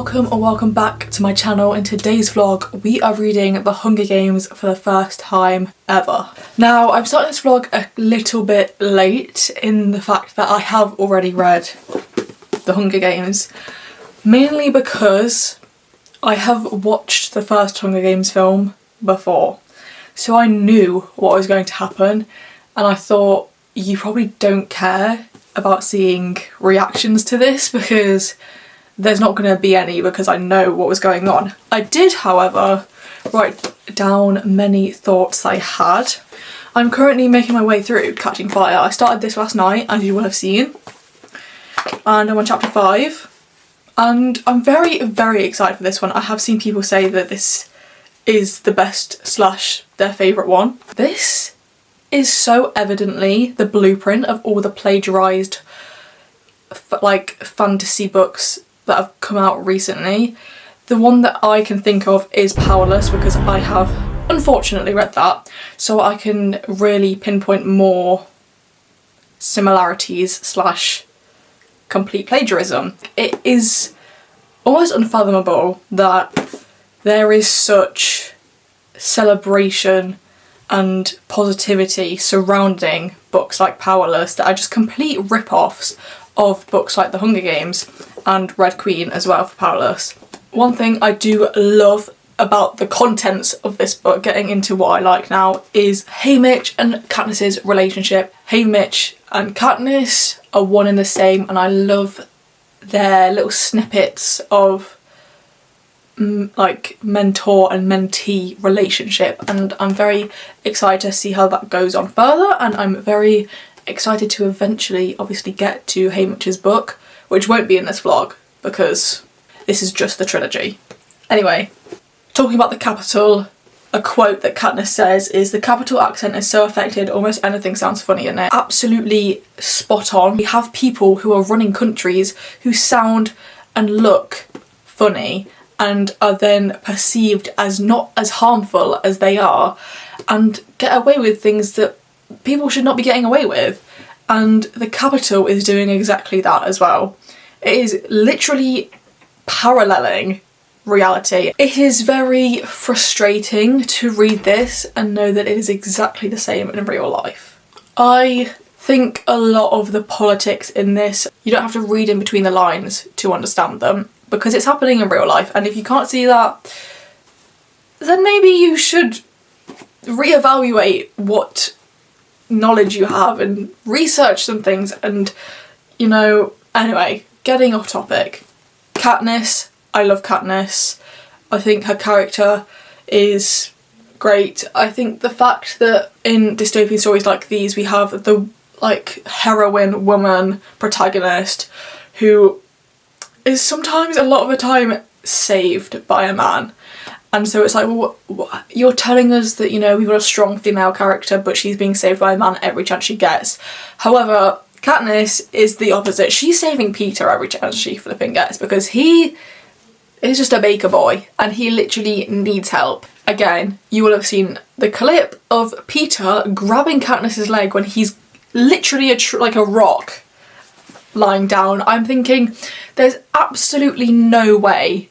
Welcome or welcome back to my channel. In today's vlog we are reading The Hunger Games for the first time ever. Now I'm starting this vlog a little bit late in the fact that I have already read The Hunger Games, mainly because I have watched the first Hunger Games film before, so I knew what was going to happen, and I thought you probably don't care about seeing reactions to this because there's not going to be any because I know what was going on. I did, however, write down many thoughts I had. I'm currently making my way through Catching Fire. I started this last night, as you will have seen, and I'm on chapter 5, and I'm very, very excited for this one. I have seen people say that this is the best slash their favourite one. This is so evidently the blueprint of all the plagiarised like fantasy books that have come out recently. The one that I can think of is Powerless because I have unfortunately read that, so I can really pinpoint more similarities slash complete plagiarism. It is almost unfathomable that there is such celebration and positivity surrounding books like Powerless that are just complete rip-offs of books like The Hunger Games and Red Queen as well for Powerless. One thing I do love about the contents of this book, getting into what I like now, is Haymitch and Katniss's relationship. Haymitch and Katniss are one and the same, and I love their little snippets of like mentor and mentee relationship, and I'm very excited to see how that goes on further, and I'm very excited to eventually obviously get to Haymitch's book, which won't be in this vlog because this is just the trilogy. Anyway, talking about the capital, a quote that Katniss says is, "The capital accent is so affected almost anything sounds funny in it." Absolutely spot on. We have people who are running countries who sound and look funny and are then perceived as not as harmful as they are and get away with things that people should not be getting away with. And the capital is doing exactly that as well. It is literally paralleling reality. It is very frustrating to read this and know that it is exactly the same in real life. I think a lot of the politics in this, you don't have to read in between the lines to understand them, because it's happening in real life, and if you can't see that, then maybe you should reevaluate what knowledge you have and research some things. And you know, anyway, getting off topic. Katniss, I love Katniss. I think her character is great. I think the fact that in dystopian stories like these we have the like heroine woman protagonist who is sometimes, a lot of the time, saved by a man. And so it's like, well, you're telling us that, you know, we've got a strong female character but she's being saved by a man every chance she gets. However, Katniss is the opposite. She's saving Peter every chance she flipping gets because he is just a baker boy and he literally needs help. Again, you will have seen the clip of Peter grabbing Katniss's leg when he's literally like a rock lying down. I'm thinking there's absolutely no way,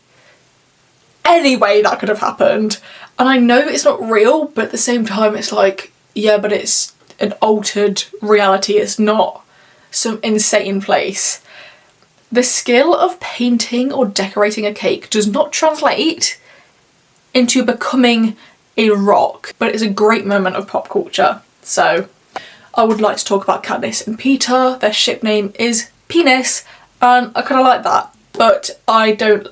any way that could have happened. And I know it's not real, but at the same time it's like, yeah, but it's an altered reality. It's not some insane place. The skill of painting or decorating a cake does not translate into becoming a rock, but it's a great moment of pop culture. So I would like to talk about Katniss and Peter. Their ship name is Penis, and I kind of like that, but I don't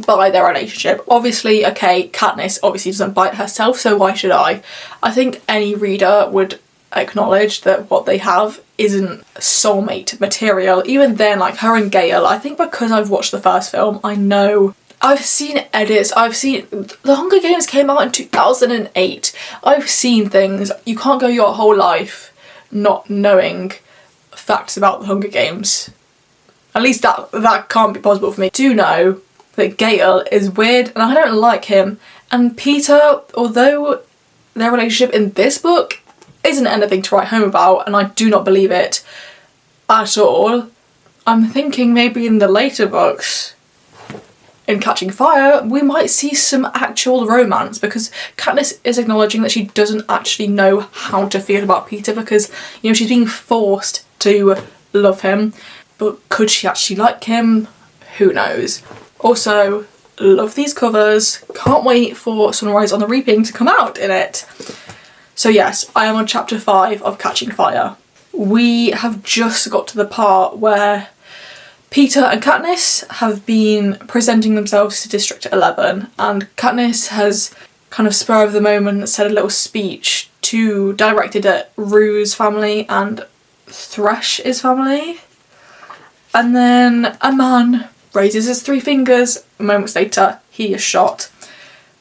buy their relationship. Obviously, okay, Katniss obviously doesn't buy it herself, so why should I? I think any reader would acknowledge that what they have isn't soulmate material. Even then, like her and Gale, I think because I've watched the first film, I know. I've seen edits, The Hunger Games came out in 2008. I've seen things. You can't go your whole life not knowing facts about the Hunger Games. At least that can't be possible for me. I do know that Gale is weird and I don't like him. And Peter, although their relationship in this book isn't anything to write home about, and I do not believe it at all, I'm thinking maybe in the later books in Catching Fire, we might see some actual romance, because Katniss is acknowledging that she doesn't actually know how to feel about Peter, because, you know, she's being forced to love him. But could she actually like him? Who knows? Also, love these covers. Can't wait for Sunrise on the Reaping to come out in it. So yes, I am on chapter 5 of Catching Fire. We have just got to the part where Peter and Katniss have been presenting themselves to District 11, and Katniss has kind of spur of the moment said a little speech directed at Rue's family and Thresh's family. And then a man raises his 3 fingers. Moments later, he is shot.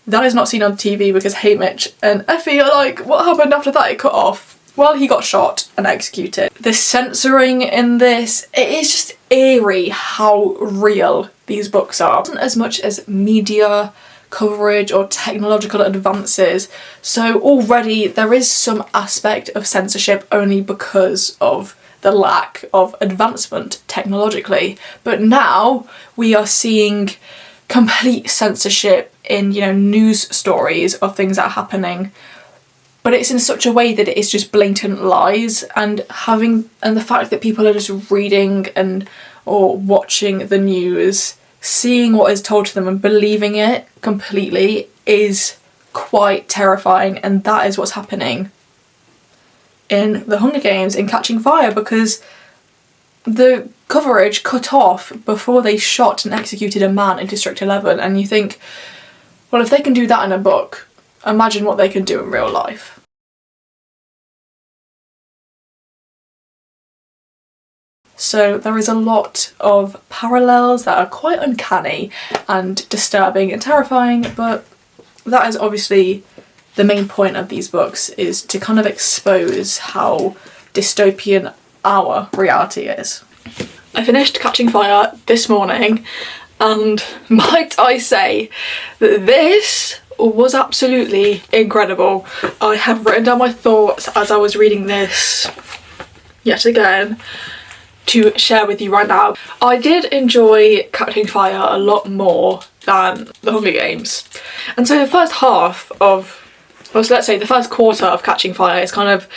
That is not seen on TV because Haymitch and Effie are like, what happened after that? It cut off. Well, he got shot and executed. The censoring in this, it is just eerie how real these books are. It isn't as much as media coverage or technological advances, so already there is some aspect of censorship only because of the lack of advancement technologically. But now we are seeing complete censorship in, you know, news stories of things that are happening, but it's in such a way that it is just blatant lies, and the fact that people are just reading or watching the news, seeing what is told to them and believing it completely is quite terrifying. And that is what's happening in the Hunger Games in Catching Fire, because the coverage cut off before they shot and executed a man in District 11, and you think, well, if they can do that in a book, imagine what they can do in real life. So there is a lot of parallels that are quite uncanny and disturbing and terrifying, but that is obviously the main point of these books, is to kind of expose how dystopian our reality is. I finished Catching Fire this morning, and might I say that this was absolutely incredible. I have written down my thoughts as I was reading this yet again to share with you right now. I did enjoy Catching Fire a lot more than the Hunger Games. And so the first half of, well, so let's say the first quarter of Catching Fire is kind of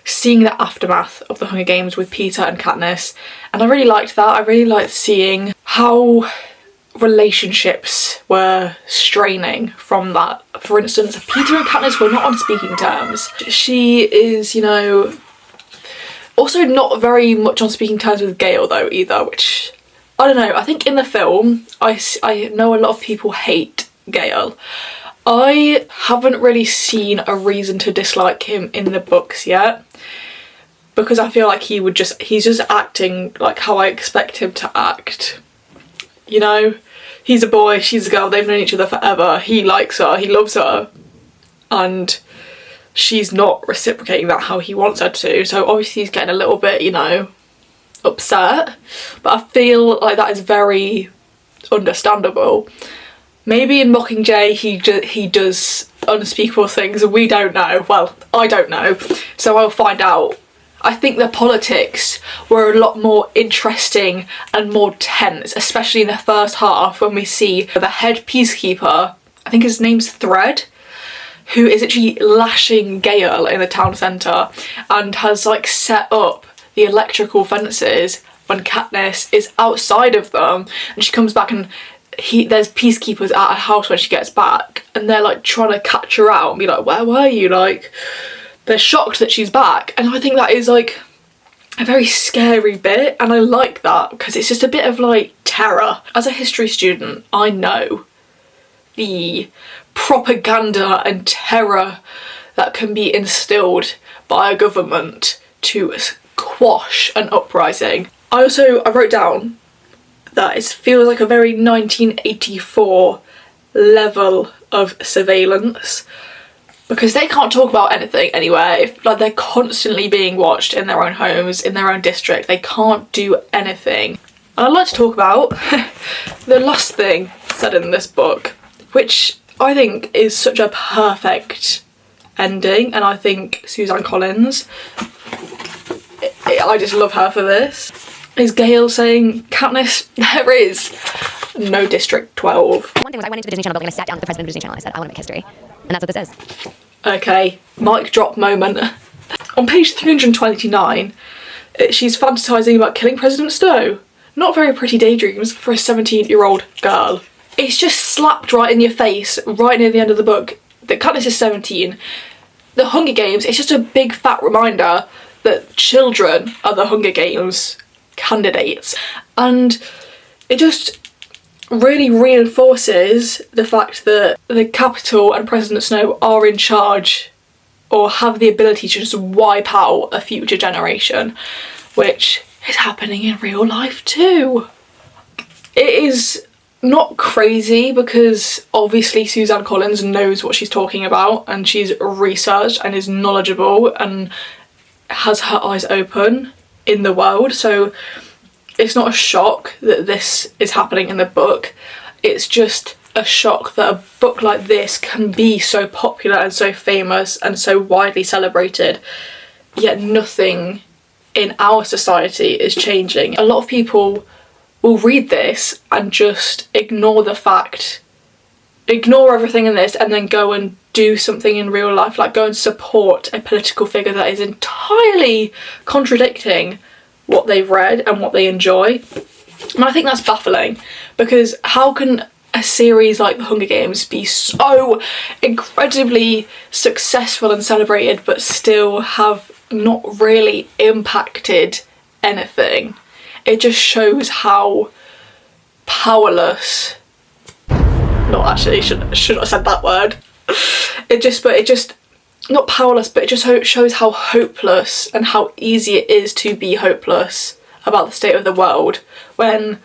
seeing the aftermath of the Hunger Games with Peter and Katniss. And I really liked that. I really liked seeing how relationships were straining from that. For instance, Peter and Katniss were not on speaking terms. She is, you know, also not very much on speaking terms with Gale though either, which, I don't know, I think in the film, I know a lot of people hate Gale. I haven't really seen a reason to dislike him in the books yet, because I feel like he's just acting like how I expect him to act. You know, he's a boy, she's a girl, they've known each other forever, he likes her, he loves her, and she's not reciprocating that how he wants her to, so obviously he's getting a little bit, you know, upset, but I feel like that is very understandable. Maybe in Mockingjay he does unspeakable things and we don't know. Well, I don't know, so I'll find out. I think the politics were a lot more interesting and more tense, especially in the first half when we see the head peacekeeper, I think his name's Thread, who is actually lashing Gale in the town centre and has like set up the electrical fences when Katniss is outside of them, and she comes back and there's peacekeepers at her house when she gets back, and they're like trying to catch her out and be like, where were you? Like, they're shocked that she's back, and I think that is like a very scary bit, and I like that because it's just a bit of like terror. As a history student, I know the propaganda and terror that can be instilled by a government to quash an uprising. I wrote down that it feels like a very 1984 level of surveillance, because they can't talk about anything anywhere. Like, they're constantly being watched in their own homes, in their own district. They can't do anything. And I'd like to talk about the last thing said in this book, which I think is such a perfect ending, and I think Suzanne Collins, I just love her for this, is Gale saying, Katniss, no District 12. One thing was I went into the Disney Channel building and I sat down with the president of the Disney Channel and I said, I want to make history. And that's what this is. Okay, mic drop moment. On page 329, she's fantasising about killing President Snow. Not very pretty daydreams for a 17-year-old girl. It's just slapped right in your face, right near the end of the book, that Katniss is 17. The Hunger Games, it's just a big fat reminder that children are the Hunger Games candidates. And it just really reinforces the fact that the Capitol and President Snow are in charge or have the ability to just wipe out a future generation, which is happening in real life too. It is not crazy because obviously Suzanne Collins knows what she's talking about and she's researched and is knowledgeable and has her eyes open in the world, so it's not a shock that this is happening in the book. It's just a shock that a book like this can be so popular and so famous and so widely celebrated, yet nothing in our society is changing. A lot of people will read this and just ignore the fact, ignore everything in this and then go and do something in real life, like go and support a political figure that is entirely contradicting what they've read and what they enjoy. And I think that's baffling, because how can a series like The Hunger Games be so incredibly successful and celebrated but still have not really impacted anything? It just shows how powerless, not actually, should not have said that word. It just not powerless, but it just shows how hopeless and how easy it is to be hopeless about the state of the world when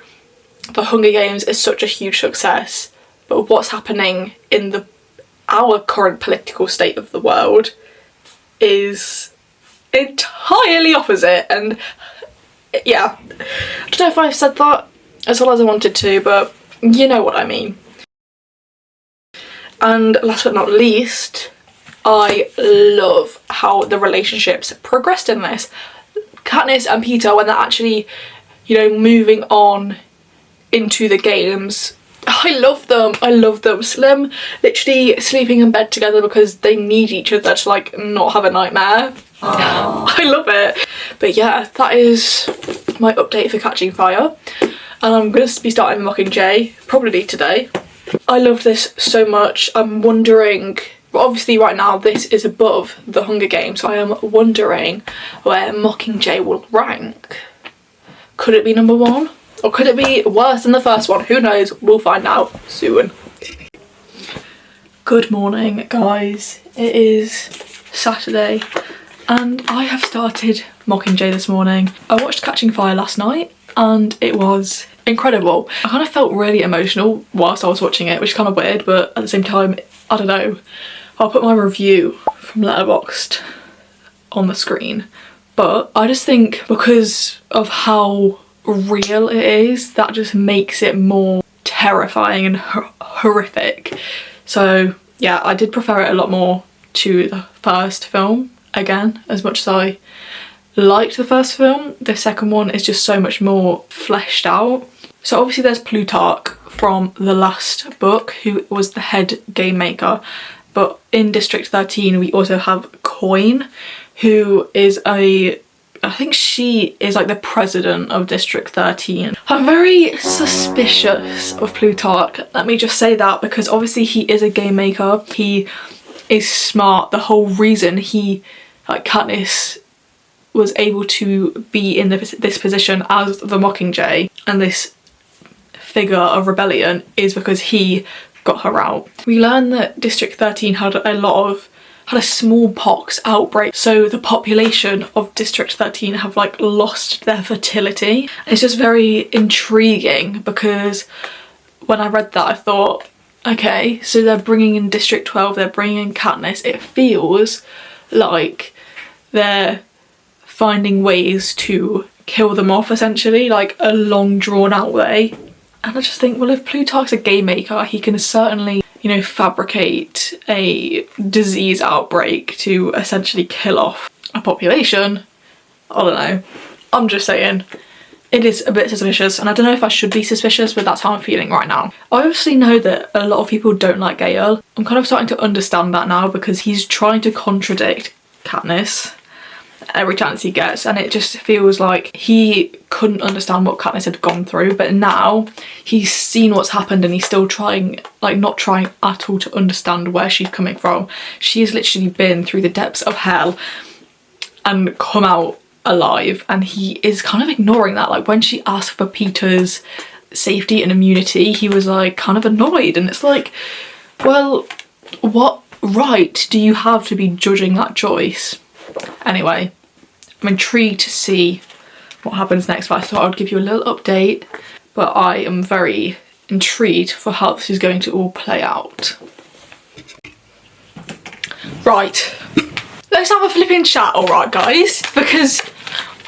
The Hunger Games is such a huge success, but what's happening in our current political state of the world is entirely opposite. And yeah, I don't know if I've said that as well as I wanted to, but you know what I mean. And last but not least, I love how the relationships progressed in this. Katniss and Peeta, when they're actually, you know, moving on into the games, I love them. I love them. Slim literally sleeping in bed together because they need each other to like not have a nightmare. I love it. But yeah, that is my update for Catching Fire, and I'm going to be starting Mockingjay probably today. I loved this so much. I'm wondering, obviously right now this is above The Hunger Games, so I am wondering where Mockingjay will rank. Could it be number 1? Or could it be worse than the first one? Who knows? We'll find out soon. Good morning, guys. It is Saturday and I have started Mockingjay this morning. I watched Catching Fire last night and it was incredible. I kind of felt really emotional whilst I was watching it, which is kind of weird, but at the same time, I don't know. I'll put my review from Letterboxd on the screen, but I just think because of how real it is, that just makes it more terrifying and horrific. So yeah, I did prefer it a lot more to the first film. Again, as much as I liked the first film, the second one is just so much more fleshed out. So obviously there's Plutarch from the last book, who was the head game maker, but in District 13 we also have Coin, who is I think she is like the president of District 13. I'm very suspicious of Plutarch, let me just say that, because obviously he is a game maker, he is smart. The whole reason Katniss was able to be in this position as the Mockingjay and this figure of rebellion is because he got her out. We learn that District 13 had a smallpox outbreak, so the population of District 13 have like lost their fertility. It's just very intriguing because when I read that I thought, okay, so they're bringing in District 12, they're bringing in Katniss. It feels like they're finding ways to kill them off, essentially, like a long drawn out way. And I just think, well, if Plutarch's a game maker, he can certainly, you know, fabricate a disease outbreak to essentially kill off a population. I don't know. I'm just saying. It is a bit suspicious, and I don't know if I should be suspicious, but that's how I'm feeling right now. I obviously know that a lot of people don't like Gale. I'm kind of starting to understand that now, because he's trying to contradict Katniss every chance he gets, and it just feels like he couldn't understand what Katniss had gone through, but now he's seen what's happened and he's still trying, like not trying at all to understand where she's coming from. She has literally been through the depths of hell and come out alive, and he is kind of ignoring that. Like when she asked for Peter's safety and immunity, he was like kind of annoyed, and it's like, well, what right do you have to be judging that choice? Anyway, I'm intrigued to see what happens next, but I thought I'd give you a little update. But I am very intrigued for how this is going to all play out. Right, let's have a flipping chat, alright guys, because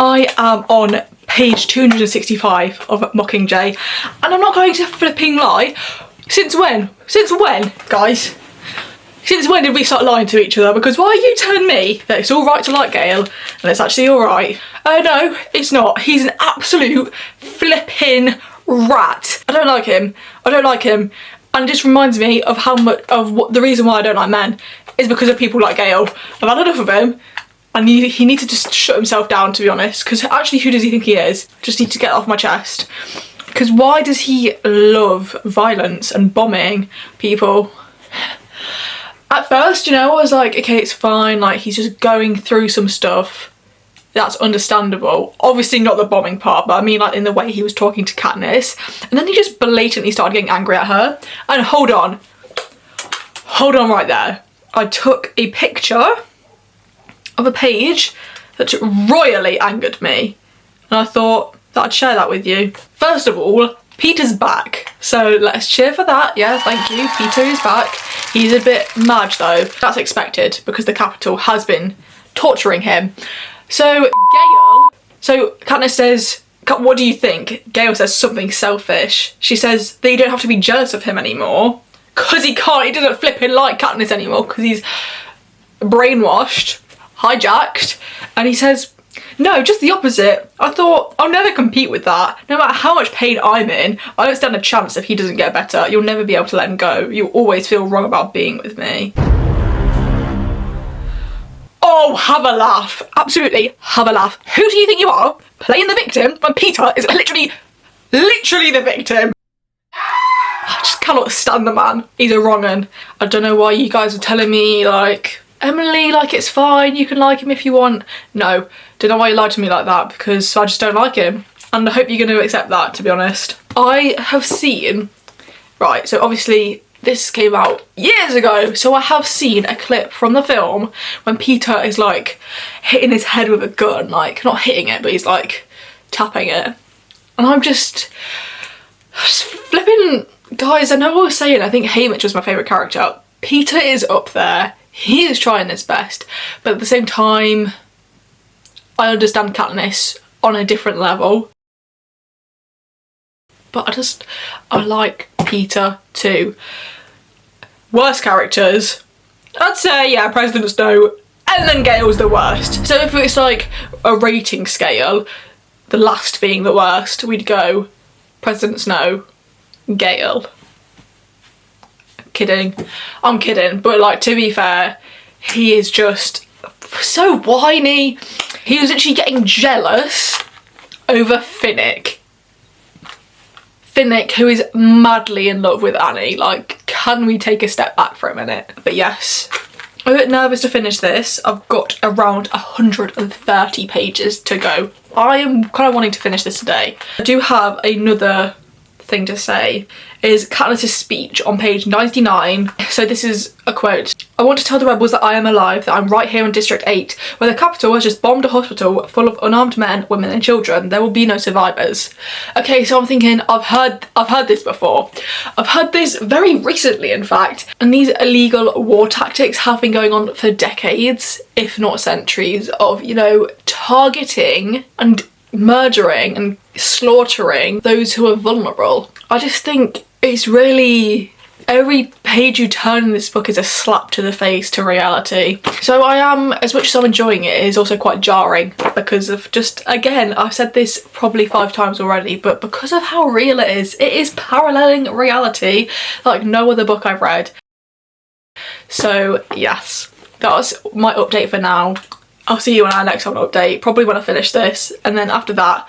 I am on page 265 of Mockingjay, and I'm not going to flipping lie. Since when? Since when, guys? Since when did we start lying to each other? Because why you telling me that it's alright to like Gale and it's actually alright? Oh no, it's not. He's an absolute flipping rat. I don't like him. I don't like him. And it just reminds me of how much of what the reason why I don't like men is because of people like Gale. I've had enough of him, and he needs to just shut himself down, to be honest. Because actually, who does he think he is? Just need to get off my chest. Because why does he love violence and bombing people? At first, you know, I was like, okay, it's fine, like he's just going through some stuff. That's understandable. Obviously not the bombing part, but I mean like in the way he was talking to Katniss. And then he just blatantly started getting angry at her. And hold on right there. I took a picture of a page that royally angered me. And I thought that I'd share that with you. First of all, Peter's back, so let's cheer for that. Yeah, thank you, Peter is back. He's a bit mad though. That's expected because the Capitol has been torturing him. So Katniss says, what do you think? Gale says something selfish. She says that you don't have to be jealous of him anymore because he doesn't flipping like Katniss anymore because he's brainwashed, hijacked, and he says, no, just the opposite. I thought, I'll never compete with that. No matter how much pain I'm in, I don't stand a chance if he doesn't get better. You'll never be able to let him go. You'll always feel wrong about being with me. Oh, have a laugh. Absolutely have a laugh. Who do you think you are, playing the victim when Peter is literally the victim? I just cannot stand the man. He's a wrong 'un. I don't know why you guys are telling me, like, Emily, like, it's fine, you can like him if you want. No, don't know why you lied to me like that, because I just don't like him. And I hope you're going to accept that, to be honest. I have seen, right, so obviously this came out years ago, so I have seen a clip from the film when Peter is like hitting his head with a gun, like not hitting it, but he's like tapping it. And I'm just flipping, guys, I know what I was saying, I think Haymitch was my favourite character. Peter is up there. He is trying his best, but at the same time, I understand Katniss on a different level. But I like Peter too. Worst characters, I'd say, yeah, President Snow, and then Gale's the worst. So if it's like a rating scale, the last being the worst, we'd go President Snow, Gale. Kidding, I'm kidding, but like, to be fair, he is just so whiny. He was actually getting jealous over Finnick, who is madly in love with Annie. Like, can we take a step back for a minute? But yes, I'm a bit nervous to finish this. I've got around 130 pages to go. I am kind of wanting to finish this today. I do have another thing to say, is Katniss's speech on page 99. So this is a quote. I want to tell the rebels that I am alive, that I'm right here in District 8, where the Capitol has just bombed a hospital full of unarmed men, women and children. There will be no survivors. Okay, so I'm thinking, I've heard this before. I've heard this very recently, in fact, and these illegal war tactics have been going on for decades, if not centuries, of, you know, targeting and murdering and slaughtering those who are vulnerable. I just think it's really, every Heiju turning this book is a slap to the face to reality. So I am, as much as I'm enjoying it, it is also quite jarring because of just, again, I've said this probably 5 times already, but because of how real it is paralleling reality like no other book I've read. So yes, that's my update for now. I'll see you on our next one update, probably when I finish this, and then after that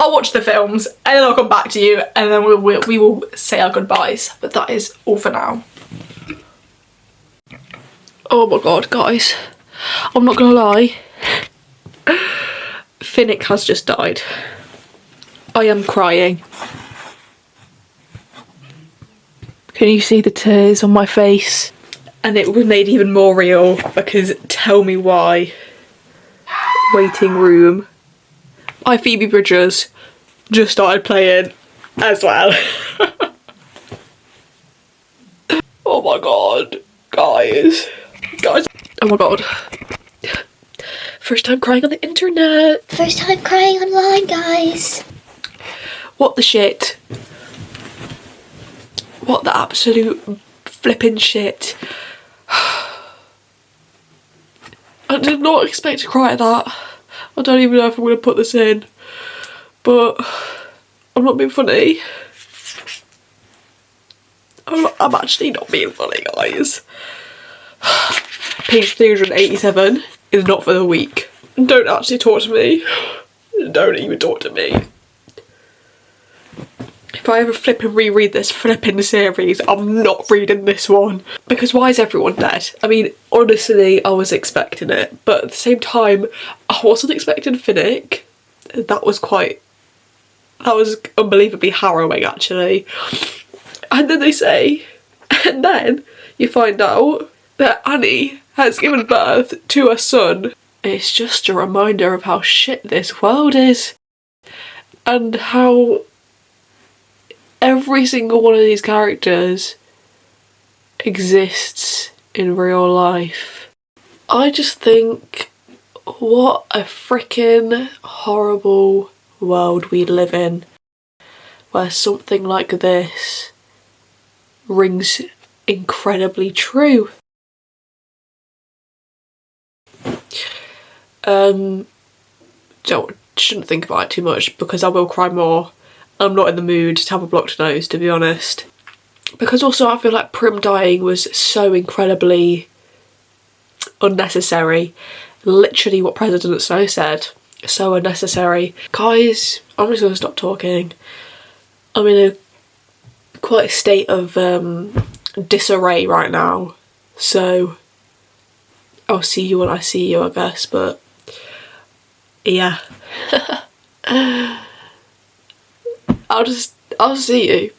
I'll watch the films and then I'll come back to you and then we will say our goodbyes. But that is all for now. Oh my god, guys, I'm not gonna lie, Finnick has just died. I am crying. Can you see the tears on my face? And it was made even more real because Tell Me Why, Waiting Room, Phoebe Bridgers just started playing as well. Oh my god, guys, oh my god. First time crying on the internet. First time crying online, guys. What the shit? What the absolute flipping shit? I did not expect to cry at that. I don't even know if I'm going to put this in, but I'm not being funny. I'm actually not being funny, guys. Page 387 is not for the weak. Don't actually talk to me. Don't even talk to me. If I ever flip and reread this flipping series, I'm not reading this one. Because why is everyone dead? I mean, honestly, I was expecting it, but at the same time, I wasn't expecting Finnick. That was unbelievably harrowing, actually. And then and then you find out that Annie has given birth to a son. It's just a reminder of how shit this world is. And how every single one of these characters exists in real life. I just think, what a freaking horrible world we live in, where something like this rings incredibly true. Shouldn't think about it too much because I will cry more. I'm not in the mood to have a blocked nose, to be honest. Because also I feel like Prim dying was so incredibly unnecessary. Literally what President Snow said. So unnecessary. Guys, I'm just gonna stop talking. I'm in quite a state of disarray right now. So I'll see you when I see you, I guess, but yeah. I'll see you.